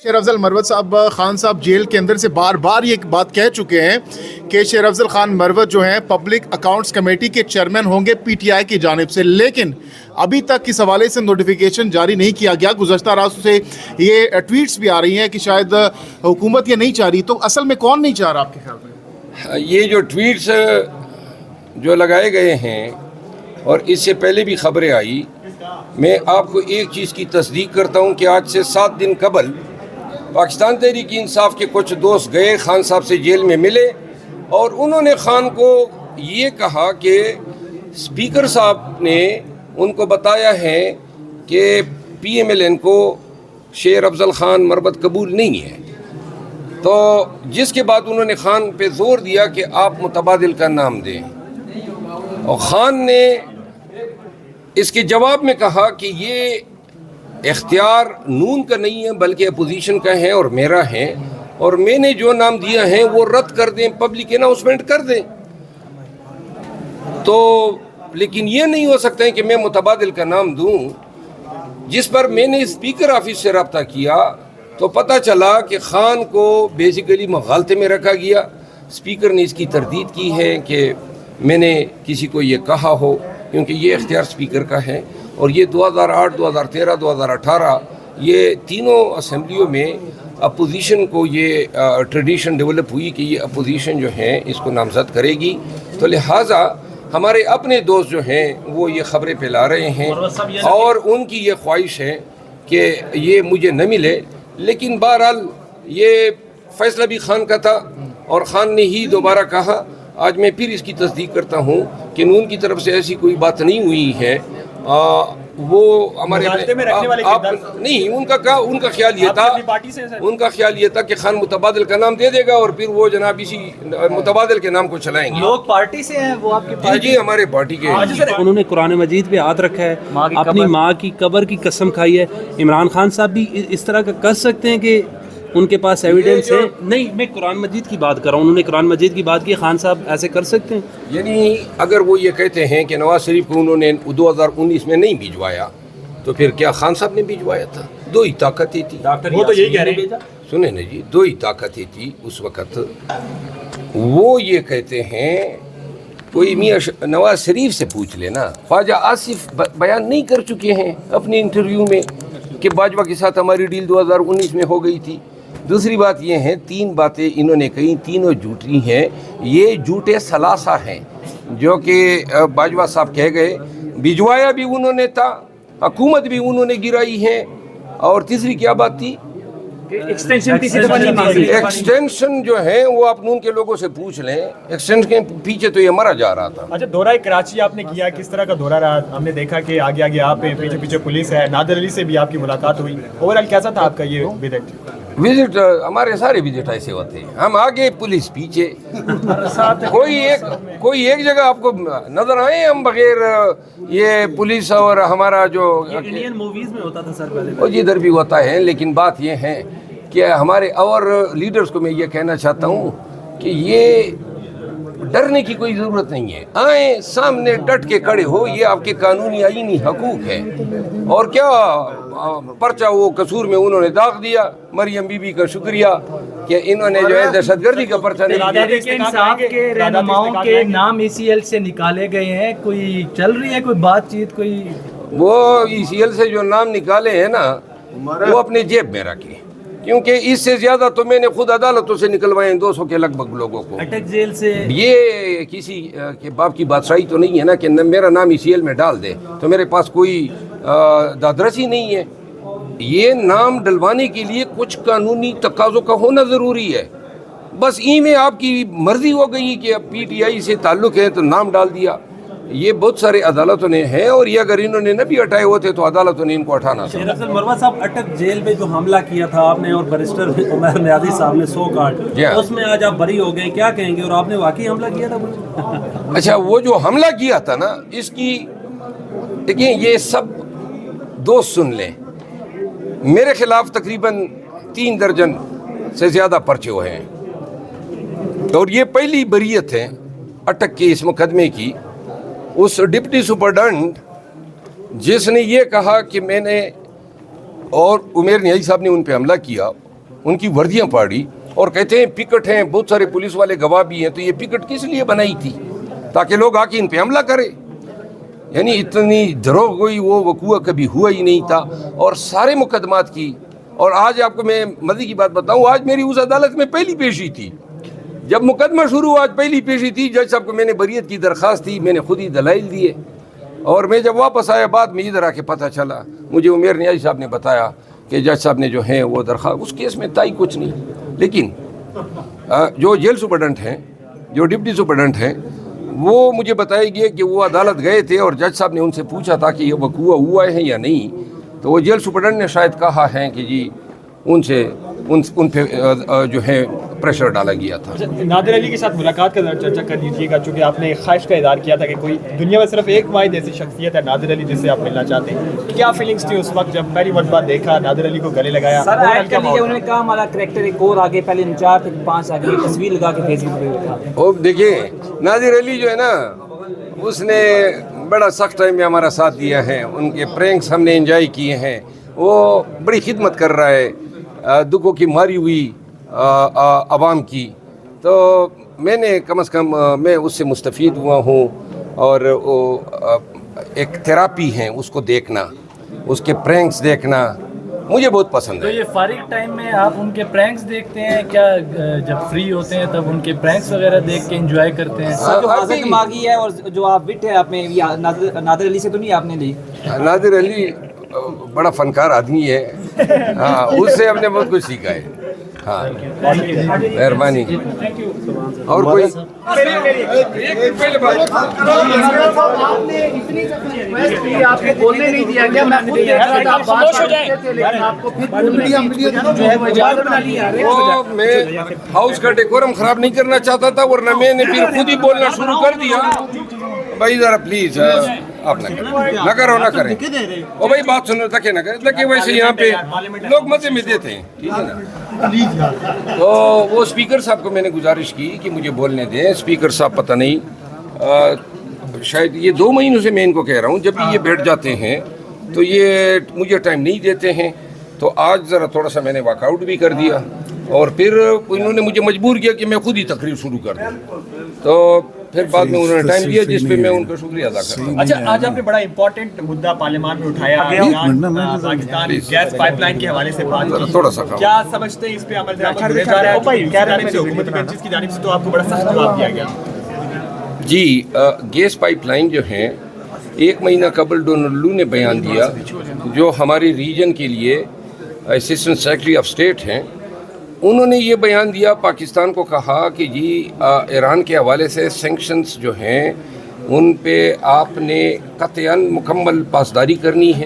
शेर अफजल मरवत साहब खान साहब जेल के अंदर से बार बार ये बात कह चुके हैं कि शेर अफजल खान मरवत जो हैं पब्लिक अकाउंट्स कमेटी के चेयरमैन होंगे पीटीआई की जानिब से, लेकिन अभी तक इस हवाले से नोटिफिकेशन जारी नहीं किया गया। गुज़श्ता रास्तों से ये ट्वीट्स भी आ रही हैं कि शायद हुकूमत ये नहीं चाह रही, तो असल में कौन नहीं चाह रहा आपके ख्याल में? ये जो ट्वीट्स जो लगाए गए हैं और इससे पहले भी खबरें आई, मैं आपको एक चीज़ की तस्दीक करता हूँ कि आज से 7 दिन कबल पाकिस्तान तहरीक इंसाफ के कुछ दोस्त गए खान साहब से जेल में मिले और उन्होंने खान को ये कहा कि स्पीकर साहब ने उनको बताया है कि PMLN को शेर अफजल खान मरवत कबूल नहीं है। तो जिसके बाद उन्होंने खान पे जोर दिया कि आप मुतबादिल का नाम दें, और खान ने इसके जवाब में कहा कि ये इख्तियार नून का नहीं है बल्कि अपोजिशन का है और मेरा है, और मैंने जो नाम दिया है वो रद्द कर दें, पब्लिक अनाउंसमेंट कर दें। तो लेकिन ये नहीं हो सकता है कि मैं मुतबादिल का नाम दूं। जिस पर मैंने स्पीकर ऑफिस से रब्ता किया तो पता चला कि खान को बेसिकली मुगालते में रखा गया। स्पीकर ने इसकी तरदीद की है कि मैंने किसी को ये कहा हो, क्योंकि ये इख्तियार स्पीकर का है। और ये 2008, 2013, 2018 ये तीनों असम्बलियों में अपोजिशन को ये ट्रेडिशन डेवलप हुई कि ये अपोजिशन जो है इसको नामजद करेगी। तो लिहाजा हमारे अपने दोस्त जो हैं वो ये ख़बरें फैला रहे हैं और उनकी ये ख्वाहिश है कि ये मुझे न मिले। लेकिन बहरहाल ये फ़ैसला भी खान का था और ख़ान ने ही दोबारा कहा। आज मैं फिर इसकी तस्दीक करता हूँ कि नून की तरफ से ऐसी कोई बात नहीं हुई है। वो हमारे नहीं, उनका ख्याल ये था कि खान मुतबादिल का नाम दे देगा और फिर वो जनाब इसी मुतबादिल के नाम को चलाएंगे। लोग पार्टी से हैं, वो आपकी पार्टी? जी हमारे पार्टी के। उन्होंने कुरान मजीद पे हाथ रखा है, अपनी माँ की कब्र की कसम खाई है। इमरान खान साहब भी इस तरह का कर सकते हैं कि उनके पास एविडेंस है? नहीं, मैं कुरान मजीद की बात कर रहा हूँ। उन्होंने कुरान मजीद की बात की, खान साहब ऐसे कर सकते हैं? यानी अगर वो ये कहते हैं कि नवाज शरीफ को उन्होंने 2019 में नहीं भिजवाया, तो फिर क्या खान साहब ने भिजवाया था? दो ही ताकतें थी। वो तो यही कह रहे हैं। सुने ना जी, दो ही ताकतें थी उस वक़्त। वो ये कहते हैं, कोई मियाँ नवाज शरीफ से पूछ लेना, ख्वाजा आसिफ बयान नहीं कर चुके हैं अपने इंटरव्यू में कि बाजवा के साथ हमारी डील 2019 में हो गई थी। दूसरी बात ये है, 3 बातें इन्होंने कही, तीनों झूठी हैं। ये झूठे सलासा हैं जो कि बाजवा साहब कह गए। भिजवाया भी उन्होंने था, हुकूमत भी उन्होंने गिराई है। और तीसरी क्या बात थी? एक्सटेंशन जो है वो आप नून के लोगों से पूछ लें, एक्सटेंशन के पीछे तो ये मरा जा रहा था। अच्छा, दौरा कराची आपने किया, किस तरह का दौरा रहा? हमने देखा कि आगे आगे आप हैं, पीछे पीछे पुलिस है, नादर अली से भी आपकी मुलाकात हुई। ओवरऑल कैसा था आपका ये विजिट? हमारे सारे विजिट ऐसे होते हैं, हम आगे पुलिस पीछे। कोई एक जगह आपको नजर आए हम बगैर ये पुलिस और हमारा जो इंडियन मूवीज में होता था सर पहले, वो जिधर भी होता है। लेकिन बात ये है कि हमारे और लीडर्स को मैं ये कहना चाहता हूँ कि ये डरने की कोई ज़रूरत नहीं है। आए सामने डट के खड़े हो, ये आपके कानूनी आईनी हकूक है। और क्या पर्चा वो कसूर में उन्होंने दाग दिया। मरियम बीबी का शुक्रिया कि इन्होंने जो है दहशतगर्दी का पर्चा नहीं दिया। इंसाफ के रहनुमाओं के नाम ECL से निकाले गए हैं, कोई चल रही है कोई बातचीत? कोई वो ECL से जो नाम निकाले हैं ना, वो अपने जेब में रखे, क्योंकि इससे ज्यादा तो मैंने खुद अदालतों से निकलवाए 200 के लगभग लोगों को अटक जेल से। ये किसी के बाप की बादशाही तो नहीं है ना कि मेरा नाम ECL में डाल दे, तो मेरे पास कोई दादरसी नहीं है। ये नाम डलवाने के लिए कुछ कानूनी तकाज़ों का होना ज़रूरी है। बस ई में आपकी मर्जी हो गई कि अब PTI से ताल्लुक़ है तो नाम डाल दिया। ये बहुत सारे अदालतों ने हैं, और ये अगर इन्होंने न भी हटाए होते तो अदालतों ने इनको हटाना था। शेर अफजल मरवत साहब अटक जेल में जो हमला किया था आपने और बैरिस्टर उमर नियाज़ी साहब ने 100 कार्ड, उसमें आज आप बरी हो गए, क्या कहेंगे? और आपने वाकई हमला किया था कुछ? अच्छा, वो जो हमला किया था ना, इसकी देखिए, ये सब दोस्त सुन लें, मेरे खिलाफ तकरीबन 3 दर्जन से ज़्यादा पर्चे हुए हैं, और ये पहली बरीयत है अटक के इस मुकदमे की। उस डिप्टी सुपरडेंट जिसने ये कहा कि मैंने और उमर नियाज़ी साहब ने उन पे हमला किया, ان کی وردیاں پاڑی اور کہتے ہیں پکٹ ہیں, بہت سارے پولیس والے گواہ بھی ہیں. تو یہ پکٹ کس لیے بنائی تھی؟ تاکہ لوگ آ کے ان پہ حملہ کرے. یعنی اتنی دروغ گوئی وہ وقوع کبھی ہوا ہی نہیں تھا. اور سارے مقدمات کی, اور آج آپ کو میں مزے کی بات بتاؤں, آج میری اس عدالت میں پہلی پیشی تھی. جب مقدمہ شروع ہوا, آج پہلی پیشی تھی. جج صاحب کو میں نے بریت کی درخواست دی, میں نے خود ہی دلائل دیے. اور میں جب واپس آیا بعد میں ادھر آ کے پتہ چلا, مجھے عمیر نیازی صاحب نے بتایا کہ جج صاحب نے جو ہیں وہ درخواست, اس کیس میں تائی کچھ نہیں. لیکن جو جیل سپرڈنٹ ہیں, جو ڈپٹی سپرڈنٹ ہیں, وہ مجھے بتایا گیا کہ وہ عدالت گئے تھے اور جج صاحب نے ان سے پوچھا تھا کہ یہ وقوع ہوا ہے یا نہیں. تو وہ جیل سپرڈنٹ نے شاید کہا ہے کہ جی ان پہ جو ہے پریشر ڈالا گیا تھا. نادر علی کے ساتھ ملاقات کا چرچا کر دیجیے گا, چونکہ آپ نے ایک خواہش کا اظہار کیا تھا کہ کوئی دنیا میں صرف ایک واحد ایسی شخصیت ہے نادر علی جس سے آپ ملنا چاہتے ہیں. کیا فیلنگس تھی اس وقت جب پہلی مرتبہ دیکھا نادر علی کو گلے لگایا؟ سر ایڈ کر لیجیے, انہوں نے کہا ہمارا کریکٹر ایک اور آگے, پہلے 4 سے 5 آگے تصویر لگا کے فیس بک پہ تھا. اور دیکھیں نادر علی جو ہے نا, اس نے بڑا سخت ٹائم میں ہمارا ساتھ دیا ہے. ان کے پرینکس ہم نے انجوائے کیے ہیں. وہ بڑی خدمت کر رہا ہے دکھوں کی ماری ہوئی عوام کی. تو میں نے کم از کم میں اس سے مستفید ہوا ہوں. اور ایک تھراپی ہے اس کو دیکھنا, اس کے پرینکس دیکھنا مجھے بہت پسند تو ہے. یہ فارغ ٹائم میں آپ ان کے پرینکس دیکھتے ہیں کیا؟ جب فری ہوتے ہیں تب ان کے پرینکس وغیرہ دیکھ کے انجوائے کرتے ہیں؟ جو حاضر دماغی ہے اور جو آپ وٹ ہے, آپ نے نادر علی سے تو نہیں آپ نے لی؟ نادر علی بڑا فنکار آدمی ہے, ہاں اس سے ہم نے بہت کچھ سیکھا ہے. ہاں مہربانی. اور کوئی میں ہاؤس کا ڈیکورم خراب نہیں کرنا چاہتا تھا, ورنہ میں نے پھر خود ہی بولنا شروع کر دیا. بھائی ذرا پلیز آپ نہ کرو, نہ کریں. او بھائی بات سنو تک نہ کریں, تاکہ ویسے یہاں پہ لوگ مزے میں دیتے ہیں, ٹھیک ہے نا. تو وہ اسپیکر صاحب کو میں نے گزارش کی کہ مجھے بولنے دیں. اسپیکر صاحب پتہ نہیں شاید یہ 2 مہینوں سے میں ان کو کہہ رہا ہوں, جب بھی یہ بیٹھ جاتے ہیں تو یہ مجھے ٹائم نہیں دیتے ہیں. تو آج ذرا تھوڑا سا میں نے واک آؤٹ بھی کر دیا, اور پھر انہوں نے مجھے مجبور کیا کہ میں خود ہی تقریر شروع کر دوں. تو پھر بعد میں انہوں نے ٹائم دیا, جس پہ میں ان کا شکریہ ادا کرتا ہوں. اچھا, آج آپ نے بڑا امپورٹنٹ مدعا پارلیمان میں اٹھایا, پاکستان گیس پائپ لائن کے حوالے سے بات کی. تھوڑا سا کیا سمجھتے ہیں اس پہ عمل درآمد ہونے جا رہا ہے؟ حکومت بینچز کی جانب سے تو آپ کو بڑا سخت جواب دیا گیا. جی, گیس پائپ لائن جو ہیں 1 مہینہ قبل ڈونلڈ لو نے بیان دیا, جو ہمارے ریجن کے لیے اسسٹنٹ سیکرٹری آف اسٹیٹ ہیں. انہوں نے یہ بیان دیا, پاکستان کو کہا کہ جی ایران کے حوالے سے سینکشنز جو ہیں ان پہ آپ نے قطعاً مکمل پاسداری کرنی ہے.